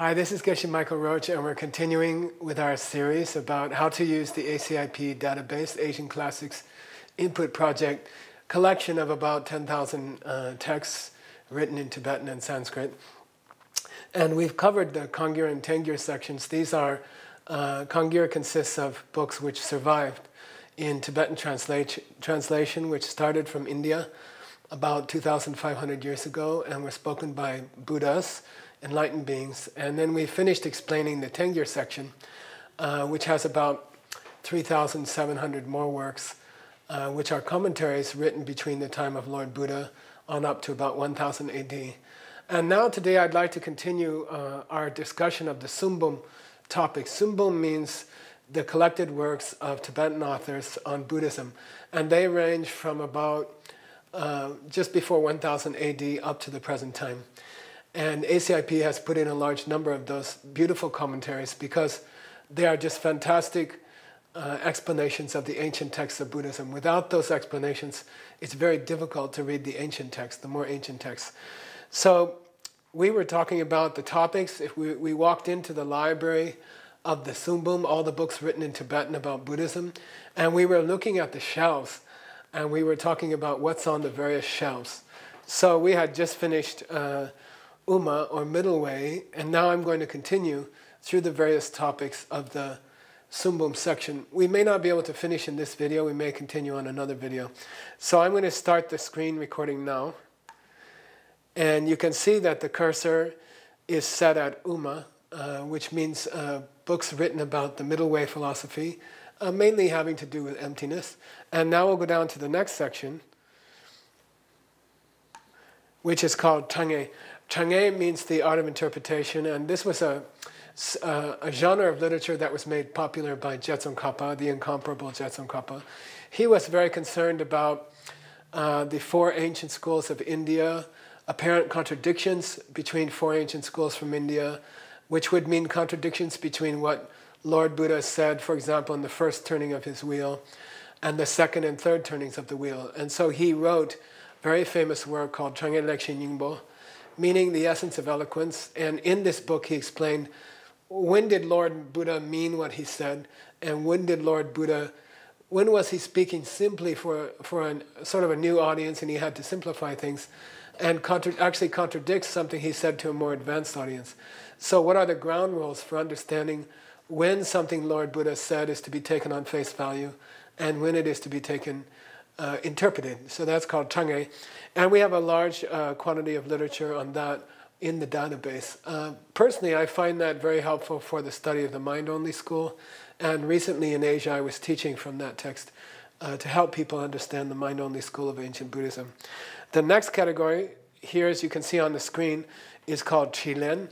Hi, this is Geshe Michael Roach, and we're continuing with our series about how to use the ACIP database, Asian Classics Input Project, collection of about 10,000 texts written in Tibetan and Sanskrit. And we've covered the Kangyur and Tengyur sections. These are, Kangyur consists of books which survived in Tibetan translation, which started from India about 2,500 years ago and were spoken by Buddhas, enlightened beings. And then we finished explaining the Tengyur section, which has about 3,700 more works, which are commentaries written between the time of Lord Buddha on up to about 1000 AD. And now today I'd like to continue our discussion of the Sungbum topic. Sungbum means the collected works of Tibetan authors on Buddhism. And they range from about just before 1000 AD up to the present time. And ACIP has put in a large number of those beautiful commentaries because they are just fantastic explanations of the ancient texts of Buddhism. Without those explanations, it's very difficult to read the ancient texts, the more ancient texts. So we were talking about the topics. If we walked into the library of the Sungbum, all the books written in Tibetan about Buddhism, and we were looking at the shelves, and we were talking about what's on the various shelves. So we had just finished Uma, or middle way, and now I'm going to continue through the various topics of the Sungbum section. We may not be able to finish in this video, we may continue on another video. So I'm going to start the screen recording now. And you can see that the cursor is set at Uma, which means books written about the middle way philosophy, mainly having to do with emptiness. And now we'll go down to the next section, which is called Chang'e. Chang'e means the art of interpretation, and this was a genre of literature that was made popular by Tsongkhapa, the incomparable Tsongkhapa. He was very concerned about the four ancient schools of India, apparent contradictions between four ancient schools from India, which would mean contradictions between what Lord Buddha said, for example, in the first turning of his wheel, and the second and third turnings of the wheel. And so he wrote a very famous work called Chang'e Lekshin Yingbo, meaning the essence of eloquence. And in this book he explained when did Lord Buddha mean what he said, and when was he speaking simply for a sort of a new audience and he had to simplify things, and actually contradicts something he said to a more advanced audience. So what are the ground rules for understanding when something Lord Buddha said is to be taken on face value and when it is to be taken interpreted? So that's called Chang'e. And we have a large quantity of literature on that in the database. Personally, I find that very helpful for the study of the mind-only school. And recently in Asia, I was teaching from that text to help people understand the mind-only school of ancient Buddhism. The next category here, as you can see on the screen, is called Chilen.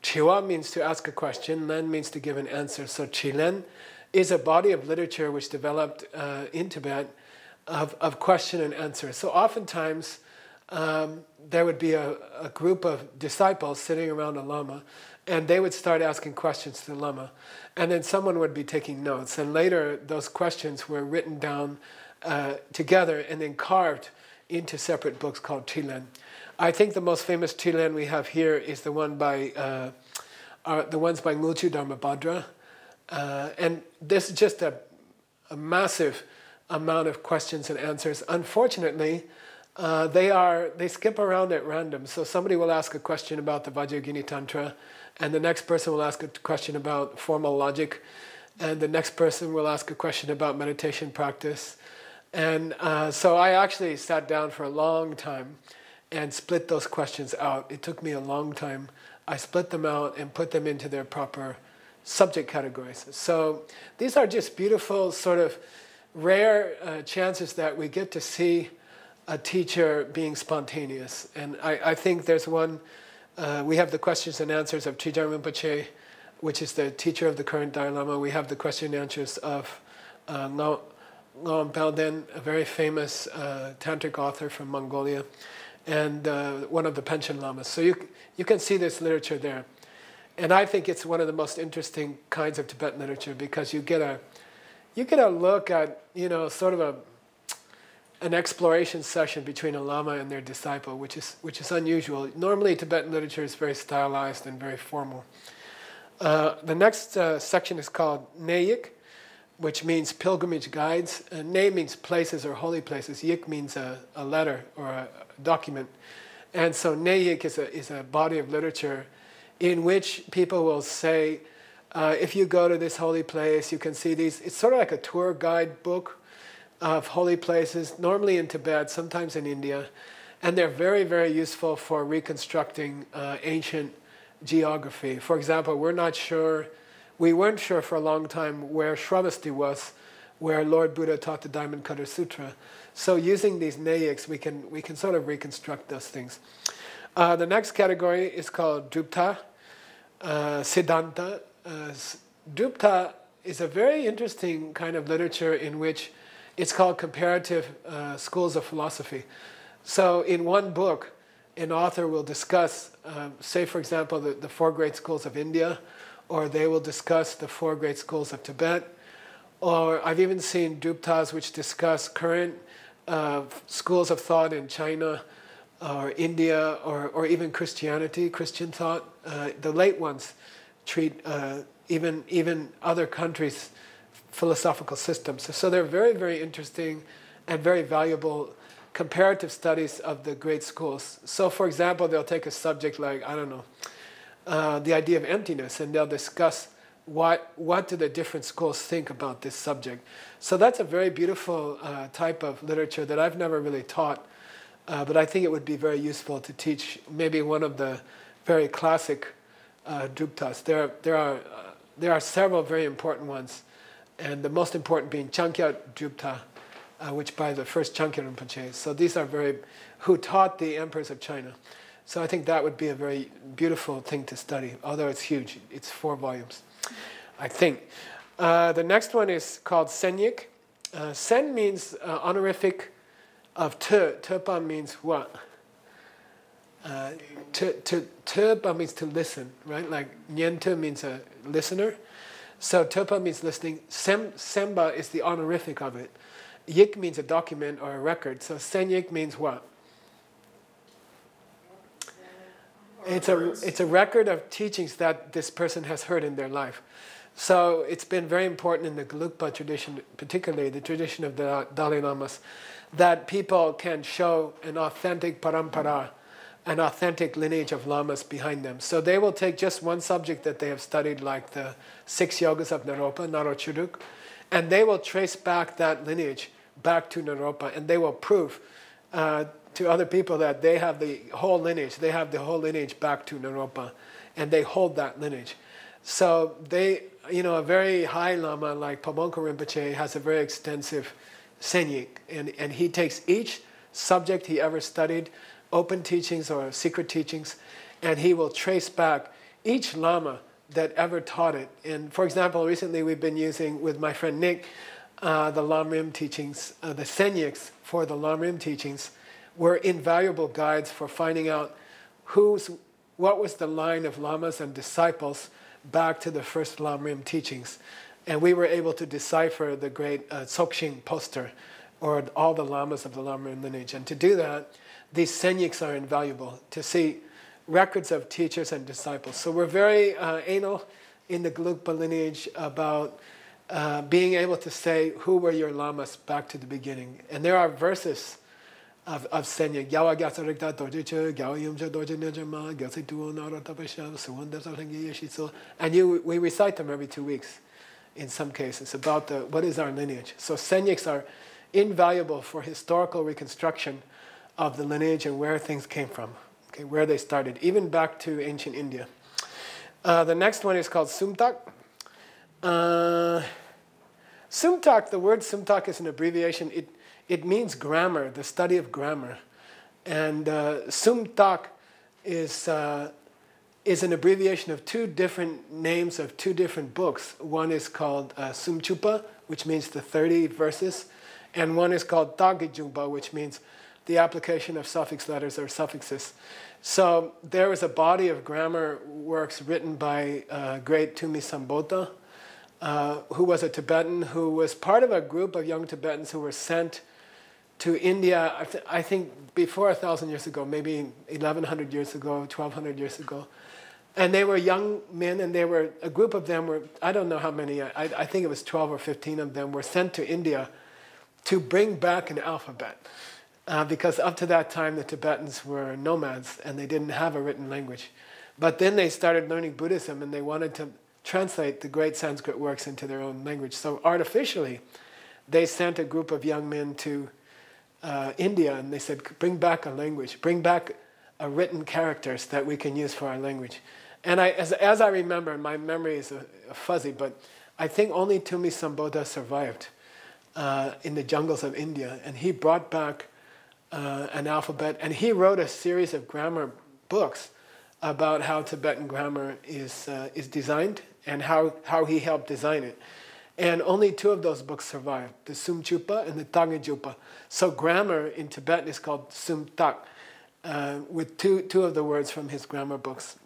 Chiwa means to ask a question, Len means to give an answer. So Chilen is a body of literature which developed in Tibet of question and answer. So oftentimes there would be a group of disciples sitting around a lama, and they would start asking questions to the lama, and then someone would be taking notes, and later those questions were written down together and then carved into separate books called Chilen. I think the most famous Chilen we have here is the one by the ones by Ngulchu Dharmabhadra, and this is just a massive amount of questions and answers. Unfortunately, they skip around at random. So somebody will ask a question about the Vajrayogini Tantra, and the next person will ask a question about formal logic, and the next person will ask a question about meditation practice. And so I actually sat down for a long time and split those questions out. It took me a long time. I split them out and put them into their proper subject categories. So these are just beautiful, sort of rare chances that we get to see a teacher being spontaneous. And I think there's one, we have the questions and answers of Chijang Rinpoche, which is the teacher of the current Dalai Lama. We have the question and answers of Ngawang Pelden, a very famous tantric author from Mongolia, and one of the Panchen Lamas. So you can see this literature there. And I think it's one of the most interesting kinds of Tibetan literature because you get a look at, sort of an exploration session between a lama and their disciple, which is unusual. Normally, Tibetan literature is very stylized and very formal. The next section is called Neyik, which means pilgrimage guides. Ne means places or holy places. Yik means a letter or a document. And so Neyik is a body of literature in which people will say, if you go to this holy place, you can see these. It's sort of like a tour guide book of holy places, normally in Tibet, sometimes in India. And they're very, very useful for reconstructing ancient geography. For example, we weren't sure for a long time where Shravasti was, where Lord Buddha taught the Diamond Cutter Sutra. So using these Neyiks, we can sort of reconstruct those things. The next category is called Gupta Sidhant. Gupta is a very interesting kind of literature in which it's called Comparative Schools of Philosophy. So in one book, an author will discuss, say for example, the 4 great schools of India, or they will discuss the 4 great schools of Tibet, or I've even seen Guptas which discuss current schools of thought in China, or India, or even Christianity, Christian thought. The late ones treat even other countries' philosophical systems. So they're very, very interesting and very valuable comparative studies of the great schools. So for example, they'll take a subject like, I don't know, the idea of emptiness, and they'll discuss what do the different schools think about this subject. So that's a very beautiful type of literature that I've never really taught, but I think it would be very useful to teach maybe one of the very classic Guptas. There are several very important ones, and the most important being Chankyat Gupta, which by the first Chankyat Rinpoche. So these are who taught the emperors of China. So I think that would be a very beautiful thing to study, although it's huge. It's 4 volumes, I think. The next one is called Senyik. Sen means honorific of te. Tepa means what? Tepa means to listen, right? Like Nyente means a listener. So Tepa means listening. Semba is the honorific of it. Yik means a document or a record. So Senyik means what? It's a record of teachings that this person has heard in their life. So it's been very important in the Gelugpa tradition, particularly the tradition of the Dalai Lamas, that people can show an authentic parampara, an authentic lineage of lamas behind them. So they will take just one subject that they have studied, like the 6 yogas of Naropa, Narochuduk, and they will trace back that lineage back to Naropa, and they will prove to other people that they have the whole lineage. They have the whole lineage back to Naropa, and they hold that lineage. So they, a very high lama like Pabonko Rinpoche has a very extensive senyik, and he takes each subject he ever studied, open teachings or secret teachings, and he will trace back each lama that ever taught it. And for example, recently we've been using with my friend Nick the Lamrim teachings, the senyiks for the Lamrim teachings were invaluable guides for finding out what was the line of lamas and disciples back to the first Lamrim teachings. And we were able to decipher the great Dzogchen poster, or all the lamas of the Lamrim lineage. And to do that, these senyiks are invaluable, to see records of teachers and disciples. So we're very anal in the Gelugpa lineage about being able to say who were your lamas back to the beginning. And there are verses of senyik. And we recite them every 2 weeks in some cases about what is our lineage. So senyiks are invaluable for historical reconstruction of the lineage and where things came from, okay, where they started, even back to ancient India. The next one is called Sumtak. Sumtak, the word Sumtak is an abbreviation. It means grammar, the study of grammar. And Sumtak is an abbreviation of 2 different names of 2 different books. One is called Sumchupa, which means the 30 verses, and one is called Tagijumba, which means the application of suffix letters or suffixes. So there was a body of grammar works written by great Tumi Sambota, who was a Tibetan, who was part of a group of young Tibetans who were sent to India, I think before 1,000 years ago, maybe 1,100 years ago, 1,200 years ago. And they were young men, and they were, a group of them were, I don't know how many, I think it was 12 or 15 of them were sent to India to bring back an alphabet. Because up to that time, the Tibetans were nomads, and they didn't have a written language. But then they started learning Buddhism, and they wanted to translate the great Sanskrit works into their own language. So artificially, they sent a group of young men to India, and they said, bring back a language, bring back written characters that we can use for our language. And as I remember, my memory is fuzzy, but I think only Tumi Sambodha survived in the jungles of India, and he brought back an alphabet, and he wrote a series of grammar books about how Tibetan grammar is designed and how he helped design it. And only 2 of those books survived, the Sumchupa and the Tangajupa. So grammar in Tibetan is called Sumtak, with two of the words from his grammar books.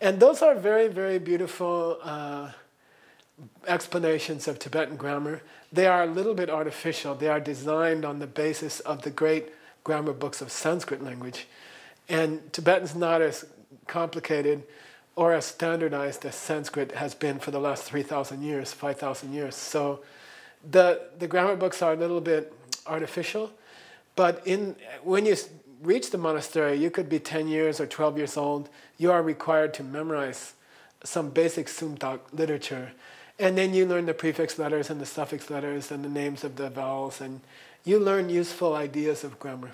And those are very, very beautiful explanations of Tibetan grammar. They are a little bit artificial. They are designed on the basis of the great grammar books of Sanskrit language. And Tibetan's not as complicated or as standardized as Sanskrit has been for the last 3,000 years, 5,000 years. So the grammar books are a little bit artificial, but when you reach the monastery, you could be 10 years or 12 years old, you are required to memorize some basic Sumtak literature. And then you learn the prefix letters and the suffix letters and the names of the vowels, and you learn useful ideas of grammar.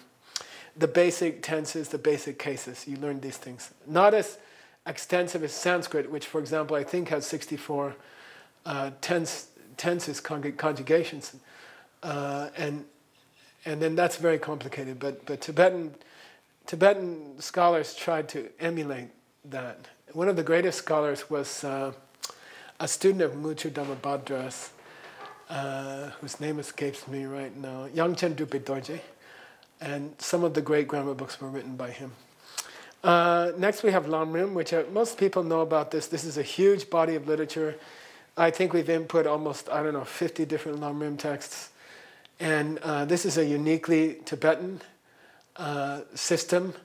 The basic tenses, the basic cases, you learn these things. Not as extensive as Sanskrit, which, for example, I think has 64 tenses, conjugations. And then that's very complicated. But Tibetan scholars tried to emulate that. One of the greatest scholars was a student of Muchu Dhammabadra's, whose name escapes me right now, Yangchen Dupi Dorje. And some of the great grammar books were written by him. Next we have Lamrim, which most people know about this. This is a huge body of literature. I think we've input almost, 50 different Lamrim texts. And this is a uniquely Tibetan system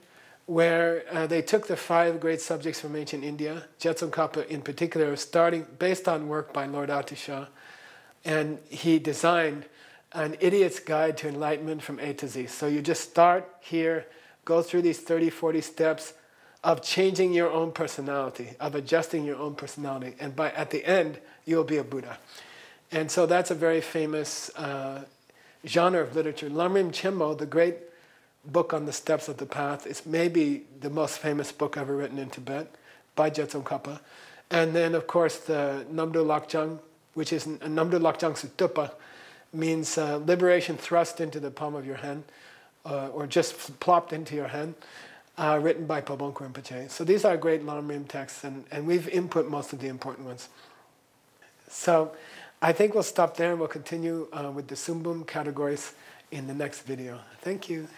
where they took the 5 great subjects from ancient India, Jetsun in particular, based on work by Lord Atisha, and he designed an idiot's guide to enlightenment from A to Z. So you just start here, go through these 30, 40 steps of changing your own personality, of adjusting your own personality, and at the end, you'll be a Buddha. And so that's a very famous genre of literature. Lamrim Chenmo, the great book on the steps of the path, is maybe the most famous book ever written in Tibet by Jetsun Kapa. And then, of course, the Namdo Lakjang, which is Namdo Lakjang Sutupa, means liberation thrust into the palm of your hand, or just plopped into your hand, written by Pabongko Rinpoche. So these are great Lamrim texts, and we've input most of the important ones. So I think we'll stop there, and we'll continue with the Sungbum categories in the next video. Thank you.